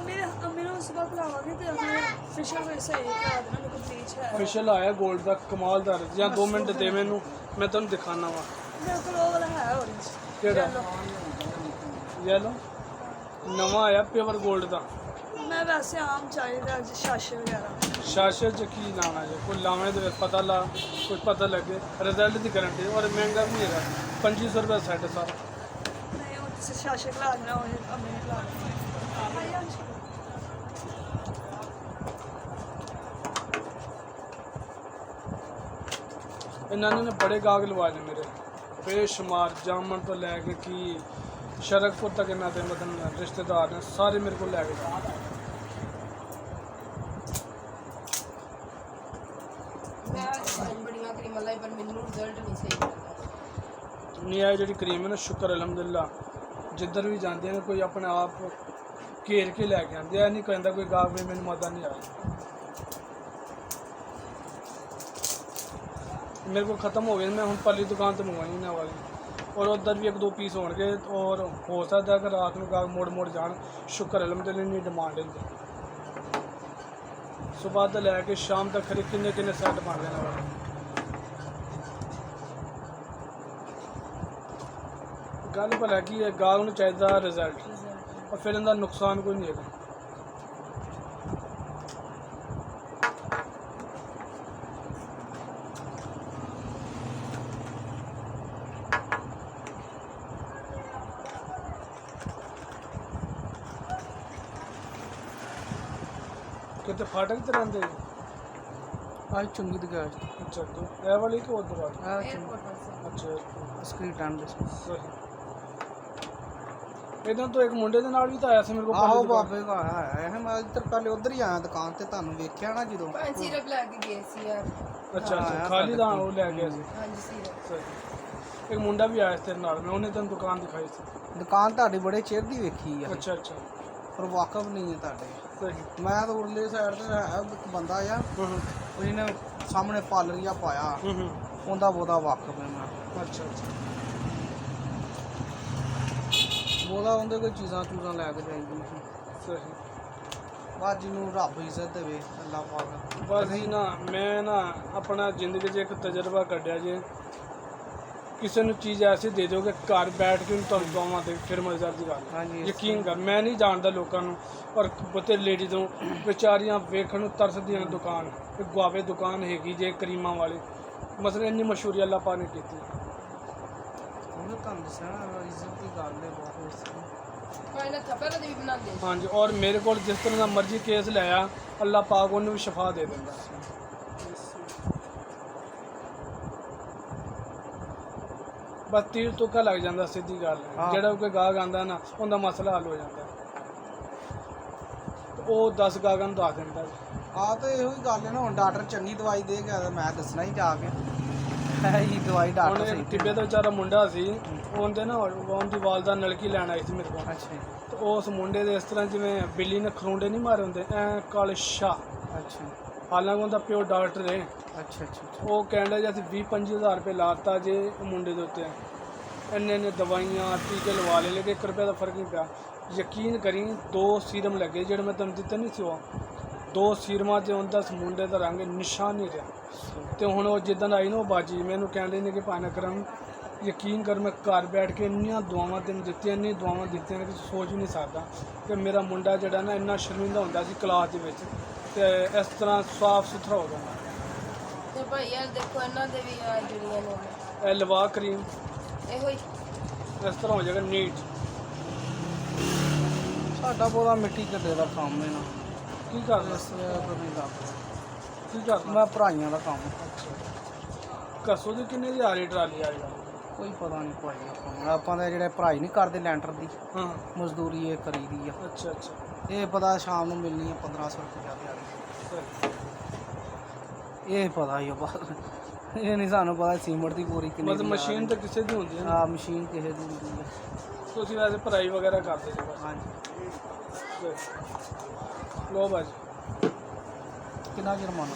मेरे उस वक्त लावांगे तो फिशर वैसे ही करा देना मेरे को ब्लीच है फेशियल आया गोल्ड का कमालदार ਜਾਂ 2 ਮਿੰਟ ਦੇ ਮੈਨੂੰ ਮੈਂ ਤੁਹਾਨੂੰ ਦਿਖਾਣਾ ਵਾ मेरे को वो वाला है ऑरेंज ਕਿਹੜਾ ਯੈਲੋ ਨਵਾਂ ਆਇਆ ਪਿਓਰ 골ਡ ਦਾ मैं वैसे आम चाहिए शाशे वगैरह ਸ਼ਾਸ਼ੇ ਚ ਕੀ ਲਾਣਾ ਜੇ ਕੋਈ ਲਾਵੇਂ ਦੇ ਪਤਾ ਲਾ ਕੋਈ ਪਤਾ ਲੱਗੇ ਰਿਜ਼ਲਟ ਦੀ ਗਾਰੰਟੀ ਔਰ ਮਹਿੰਗਾ ਵੀ ਹੈਗਾ 2500 ਰੁਪਏ ਸੈੱਟ ਸਾਰਾ नहीं वो तो शाशे खिला देना और अम्मी खिला देना ਇਹਨਾਂ ਨੇ ਬੜੇ ਗਾਹਕ ਲਵਾਏ ਨੇ ਮੇਰੇ ਬੇਸ਼ੁਮਾਰ ਜਾਮਣ ਤੋਂ ਲੈ ਕੇ ਕੀ ਸ਼ਰਕਪੁਰ ਤੱਕ ਇਹਨਾਂ ਦੇ ਮਤਲਬ ਰਿਸ਼ਤੇਦਾਰ ਨੇ ਸਾਰੇ ਮੇਰੇ ਕੋਲ ਲੈ ਕੇ ਗਏ ਬੜੀਆਂ ਕਰੀਮਾਂ ਲਾਈ ਪਰ ਮੈਨੂੰ ਰਿਜ਼ਲਟ ਨਹੀਂ ਸਹੀ ਮਿਲਦਾ ਨਹੀਂ ਆਈ ਜਿਹੜੀ ਕਰੀਮ ਹੈ ਨਾ ਸ਼ੁਕਰ ਅਲਹਮਦੁਲਿਲਾ ਜਿੱਧਰ ਵੀ ਜਾਂਦੇ ਨੇ ਕੋਈ ਆਪਣੇ ਆਪ ਘੇਰ ਕੇ ਲੈ ਕੇ ਆਉਂਦੇ ਆ ਨਹੀਂ ਕਹਿੰਦਾ ਕੋਈ ਗਾਹਕ ਵੀ ਮੈਨੂੰ ਮਜ਼ਾ ਨਹੀਂ ਆਇਆ मेरे को ख़त्म हो गए मैं हूँ पहली दुकान तो मंगवाई ना वाली और उधर भी 1-2 पीस होंगे और हो सकता है कि रात में गाहक मोड़ जान शुक्र अलहमदुलिल्लाह इन्नी डिमांड है सुबह तो लैके शाम तक खरीद किन्ने सैट बन लेना वाले गल भला की है गाहक नूं चाहिए रिजल्ट और फिर इनका नुकसान कोई नहीं है कितने फाटक तो रहते आज चुंगी दी गाज अच्छा तो ये वाली कि उधर वाली 에어ਪੋਰਟ ਪਾਸੇ अच्छा ਸਕਰੀਨ ਟਾਈਮ ਦੇ सही इधर तो एक मुंडे ਦੇ ਨਾਲ ਵੀ ਤਾਂ ਆਇਆ ਸੀ ਮੇਰੇ ਕੋਲ ਆਹੋ ਪਹਿਲੀ ਦੁਕਾਨ। ਬਾਬੇ ਕੋ ਆਇਆ ਹੈ ਮੈਂ ਇੱਧਰ ਪਹਿਲੇ ਉਧਰ ਹੀ ਆਇਆ ਦੁਕਾਨ ਤੇ ਤੁਹਾਨੂੰ ਵੇਖਿਆ ਨਾ ਜਦੋਂ ਭਾਂ ਸੀਰਪ ਲੈ ਕੇ ਗਏ ਸੀ ਯਾਰ ਅੱਛਾ ਆਇਆ ਅੱਛਾ ਖਾਲੀ ਦਾ ਉਹ ਲੈ ਗਿਆ ਸੀ ਹਾਂਜੀ ਸੀਰਪ ਸਹੀ ਇੱਕ ਮੁੰਡਾ ਵੀ ਆਇਆ ਸੀ ਤੇਰੇ ਨਾਲ ਮੈਂ ਉਹਨੇ ਤੈਨੂੰ ਦੁਕਾਨ ਦਿਖਾਈ ਸੀ ਦੁਕਾਨ ਤੁਹਾਡੀ ਬੜੇ ਚਿਰ ਦੀ ਵੇਖੀ ਆ ਅੱਛਾ ਅੱਛਾ ਪਰ ਵਾਕਫ ਨਹੀਂ ਹੈ ਤੁਹਾਡੇ ਸਹੀ ਮੈਂ ਤਾਂ ਉਰਲੇ ਸਾਈਡ ਤੇ ਹੈ ਇੱਕ ਬੰਦਾ ਆ ਉਹਨੇ ਸਾਹਮਣੇ ਪਾਲਰੀਆ ਪਾਇਆ ਉਹਦਾ ਬਹੁਤਾ ਵਾਕਫ ਹੈ ਮੈਂ ਅੱਛਾ ਅੱਛਾ ਉਹਦਾ ਉਹਦੇ ਕੋਈ ਚੀਜ਼ਾਂ ਚੂਜ਼ਾਂ ਲੈ ਕੇ ਜਾਈਦੀ ਸੀ ਸਹੀ ਬਾਅਦ ਜਿਹਨੂੰ ਰੱਬ ਇੱਜ਼ਤ ਦੇਵੇ ਅੱਲਾਹ ਪਾਕ ਬਸ ਹੀ ਨਾ ਮੈਂ ਨਾ ਆਪਣਾ ਜ਼ਿੰਦਗੀ 'ਚ ਇੱਕ ਤਜਰਬਾ ਕੱਢਿਆ ਜੇ ਕਿਸੇ ਨੂੰ ਚੀਜ਼ ਐਸੀ ਦੇ ਦਿਓ ਕਿ ਘਰ ਬੈਠ ਕੇ ਉਹਨੂੰ ਤੁਹਾਨੂੰ ਦਵਾਵਾਂ ਤੇ ਫਿਰ ਮਜ਼ੇਦਾਰ ਦੀ ਗੱਲ ਹਾਂਜੀ ਯਕੀਨ ਕਰ ਮੈਂ ਨਹੀਂ ਜਾਣਦਾ ਲੋਕਾਂ ਨੂੰ ਪਰ ਬਤੇ ਲੇਡੀ ਤੋਂ ਵਿਚਾਰੀਆਂ ਵੇਖਣ ਨੂੰ ਤਰਸਦੀਆਂ ਨੇ ਦੁਕਾਨ ਤੇ ਗੁਆਵੇ ਦੁਕਾਨ ਹੈਗੀ ਜੇ ਕਰੀਮਾਂ ਵਾਲੀ ਮਸਲ ਇੰਨੀ ਮਸ਼ਹੂਰੀ ਅੱਲਾਹ ਪਾਕ ਨੇ ਕੀਤੀ ਉਹਨੇ ਤੁਹਾਨੂੰ ਦੱਸਿਆ ਨਾ ਇੱਜ਼ਤ ਦੀ ਗੱਲ ਹੈ ਬਹੁਤ ਕੋਈ ਨਾ ਥੱਪੜ ਦੇ ਵੀ ਬਣਾਉਂਦੇ ਹਾਂਜੀ ਔਰ ਮੇਰੇ ਕੋਲ ਜਿਸ ਤਰ੍ਹਾਂ ਦਾ ਮਰਜ਼ੀ ਕੇਸ ਲਿਆ ਅੱਲਾਹ ਪਾਕ ਉਹਨੂੰ ਵੀ ਸ਼ਫਾ ਦੇ ਦਿੰਦਾ ਬਸ ਤੀਰ ਤੁੱਕਾ ਲੱਗ ਜਾਂਦਾ ਸਿੱਧੀ ਗੱਲ ਹੈ। ਹਾਂ। ਜਿਹੜਾ ਕੋਈ ਗਾਹਕ ਆਂਦਾ ਨਾ ਉਹਦਾ ਮਸਲਾ ਹੱਲ ਹੋ ਜਾਂਦਾ ਤੇ ਉਹ 10 ਗਾਹਕਾਂ ਨੂੰ ਦੱਸ ਦਿੰਦਾ ਆ ਤਾਂ ਇਹੋ ਹੀ ਗੱਲ ਹੈ ਨਾ ਹੁਣ ਡਾਕਟਰ ਚੰਗੀ ਦਵਾਈ ਦੇ ਗਿਆ ਤਾਂ ਮੈਂ ਦੱਸਣਾ ਹੀ ਜਾ ਕੇ ਹੈ ਹੀ ਦਵਾਈ ਡਾਕਟਰ ਉਹਨੇ ਸਹੀ ਟਿੱਬੇ ਦਾ ਵਿਚਾਰਾ ਮੁੰਡਾ ਸੀ ਉਹਦੇ ਨਾ ਉਹਦੀ ਵਾਲਦਾ ਨਲਕੀ ਲੈਣ ਆਈ ਸੀ ਮੇਰੇ ਕੋਲ ਅੱਛਾ ਜੀ, ਤੇ ਉਸ ਮੁੰਡੇ ਦੇ ਇਸ ਤਰ੍ਹਾਂ ਜਿਵੇਂ ਬਿੱਲੀ ਨੇ ਖਰੋਂਡੇ ਨਹੀਂ ਮਾਰੇ ਹੁੰਦੇ ਐ ਕਾਲੇ ਸ਼ਾਹ ਅੱਛਾ ਹਾਲਾਂਕਿ ਉਹਦਾ ਪਿਓ ਡਾਕਟਰ ਹੈ ਅੱਛਾ ਅੱਛਾ ਉਹ ਕਹਿੰਦਾ ਜੇ ਅਸੀਂ 20-25 ਹਜ਼ਾਰ ਰੁਪਏ ਲਾਤਾ ਜੇ ਉਹ ਮੁੰਡੇ ਦੇ ਉੱਤੇ ਇੰਨੇ ਦਵਾਈਆਂ ਟੀਕੇ ਲਵਾ ਲਏ ਲੇਕਿਨ 1 ਰੁਪਏ ਦਾ ਫਰਕ ਨਹੀਂ ਪਿਆ ਯਕੀਨ ਕਰੀ 2 ਸੀਰਮ ਲੱਗੇ ਜਿਹੜੇ ਮੈਂ ਤੁਹਾਨੂੰ ਦਿੱਤੇ ਨਹੀਂ ਸੀ ਉਹ 2 ਸੀਰਮਾਂ 'ਤੇ ਉਹਦਾ ਉਸ ਮੁੰਡੇ ਦਾ ਰੰਗ ਨਿਸ਼ਾਨ ਨਹੀਂ ਰਿਹਾ ਤੇ ਹੁਣ ਉਹ ਜਿੱਦਾਂ ਆਈ ਨਾ ਉਹ ਬਾਜੀ ਮੈਨੂੰ ਕਹਿੰਦੇ ਨੇ ਕਿ ਭਾਣਾ ਕਰਮ ਯਕੀਨ ਕਰ ਮੈਂ ਘਰ ਬੈਠ ਕੇ ਇੰਨੀਆਂ ਦੁਆਵਾਂ ਤੈਨੂੰ ਦਿੱਤੀਆਂ ਇੰਨੀ ਦੁਆਵਾਂ ਦਿੱਤੀਆਂ ਕਿ ਸੋਚ ਵੀ ਨਹੀਂ ਸਕਦਾ ਕਿ ਮੇਰਾ ਮੁੰਡਾ ਜਿਹੜਾ ਨਾ ਇੰਨਾ ਸ਼ਰਮਿੰਦਾ ਹੁੰਦਾ ਸੀ ਕਲਾਸ ਦੇ ਵਿੱਚ ਤੇ ਇਸ ਤਰ੍ਹਾਂ ਸਾਫ ਸੁਥਰਾ ਹੋ ਜਾਂਦਾ ਤੇ ਭਾਈ ਯਾਰ ਦੇਖੋ ਇਹਨਾਂ ਦੇ ਵੀ ਆ ਜਿਹੜੀਆਂ ਨੇ ਇਹ ਲਵਾ ਕਰੀਮ ਇਹੋ ਹੀ ਇਸ ਤਰ੍ਹਾਂ ਹੋ ਜਾਏਗਾ ਨੀਟ ਸਾਡਾ ਬਹੁਤਾ ਮਿੱਟੀ ਘੱਟੇ ਦਾ ਕੰਮ ਹੈ ਨਾ ਕੀ ਕਰਦਾ ਇਸ ਤੋਂ ਨਹੀਂ ਕਰਦਾ ਕੀ ਕਰਦਾ ਮੈਂ ਭਰਾਈਆਂ ਦਾ ਕੰਮ ਕਸੋ ਦੀ ਕਿੰਨੇ ਦੀ ਆ ਰਹੀ ਟਰਾਲੀ ਆ ਰਹੀ ਕੋਈ ਪਤਾ ਨਹੀਂ ਭਾਈ ਆਪਾਂ ਦਾ ਜਿਹੜੇ ਭਰਾਈ ਨਹੀਂ ਕਰਦੇ ਲੈਂਟਰ ਦੀ ਹਾਂ ਮਜ਼ਦੂਰੀ ਇਹ ਕਰੀਦੀ ਆ ਅੱਛਾ ਅੱਛਾ ਇਹ ਪਤਾ ਸ਼ਾਮ ਨੂੰ ਮਿਲਣੀ ਆ 1500 ਰੁਪਏ ਦਿਹਾੜੀ ਇਹ ਪਤਾ ਹੀ ਆ ਬਸ ਇਹ ਨਹੀਂ ਸਾਨੂੰ ਪਤਾ ਸੀਮੈਂਟ ਦੀ ਪੂਰੀ ਕਿੰਨੀ ਮਤਲਬ ਮਸ਼ੀਨ ਤਾਂ ਕਿਸੇ ਦੀ ਹੁੰਦੀ ਹੈ ਨਾ ਆ ਮਸ਼ੀਨ ਕਿਸੇ ਦੀ ਹੁੰਦੀ ਆ ਤੁਸੀਂ ਵੈਸੇ ਭਰਾਈ ਵਗੈਰਾ ਕਰਦੇ ਜੀ ਬਸ ਹਾਂਜੀ ਲੋ ਬਾਜੀ ਕਿੰਨਾ ਜੁਰਮਾਨਾ